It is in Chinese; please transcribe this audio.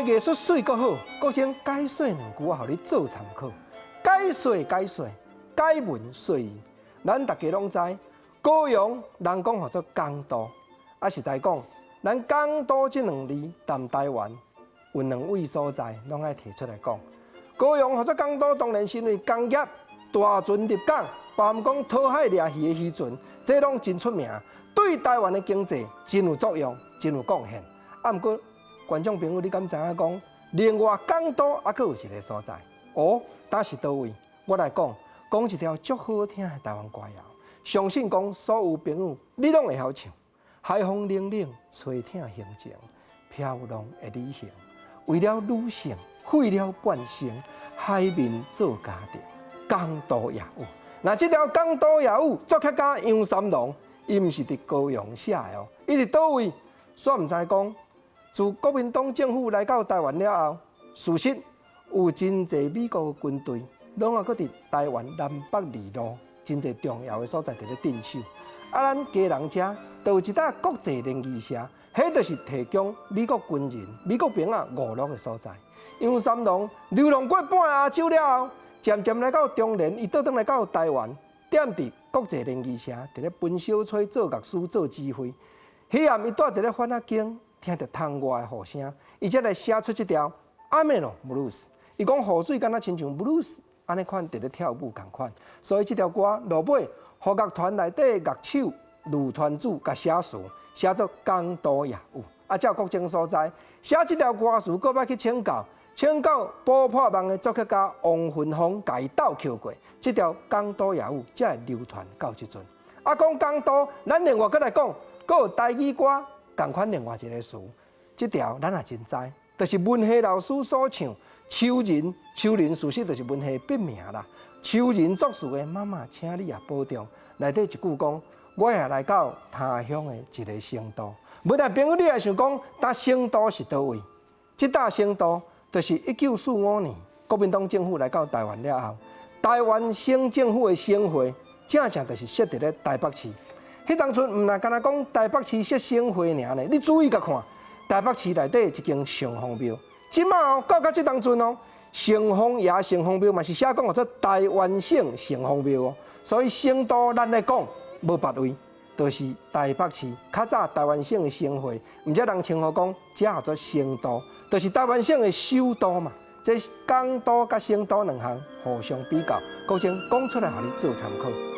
艺术水阁好，国情解说两句互你做参考。解说，解文说义，咱大家拢知，高雄人讲号做港都，啊实在讲，咱港都这两字谈台湾，有两位所在拢爱提出来讲。高雄号做港都，当然是因为工业大船入港，包含讲讨海掠鱼的渔船，这拢真出名，对台湾的经济真有作用，真有贡献。啊，毋过观众朋友，你敢知影讲，另外港都还佫有一个所在？哦，那是倒位？我来讲一条足好听的台湾歌谣，相信讲所有朋友你拢会晓唱。海风冷冷，吹艇行情，飘浪的旅行，为了女性费了半生，海面做家庭，港都夜舞。那这条港都夜舞，作曲家杨三郎，伊毋是伫高雄写的哦，伊伫倒位？煞毋知讲。自国民党政府来到台湾了后，事实有真侪美国军队，拢还搁伫台湾南北二路真侪重要的所在伫咧镇守。啊，咱家人遮都有一搭国际联谊社，迄就是提供美国军人、美国兵啊娱乐的所在。杨三郎流浪过半亚洲了后，渐渐来到中年，伊倒转来到台湾，踮伫国际联谊社，伫咧分小吹、做乐师、做指挥。迄暗伊住伫咧番仔间。听着窗外的雨声，伊才来写出这条《阿妹咯 blues》。伊讲雨水敢若亲像 blues 安尼款，伫咧跳舞共款。所以这条歌落尾，和乐团内底的乐手吕团主甲写词，写作《港都夜舞》。啊，照国情所在，写这条歌词，搁要去请教爆破梦的作曲家王云峰，甲伊斗扣过。这条《港都夜舞》才会流传到即阵。啊，讲港都，咱另外搁来讲，搁有台语歌。共款另外一个词，这条咱也真知，就是文夏老师所唱《秋人》。秋人事实就是文夏笔名啦。秋人作词的妈妈，请你也保重。内底一句讲，我也来到他乡的一个成都。无但朋友，你也想讲，搭成都是倒位？这搭成都，就是1945年国民党政府来到台湾了后，台湾省政府的省会，正就是设伫咧台北市。迄当阵毋但干那讲台北市设省会尔呢，你注意甲看，台北市内底一间城隍庙，即马哦到即当阵哦，城隍庙嘛是写讲做台湾省城隍庙哦，所以成都咱来讲无别位，就是台北市较早台湾省的省会，毋则人称呼讲这叫做成都，就是台湾省的首都嘛。这港都甲成都两项互相比较，国情讲出来，互你做参考。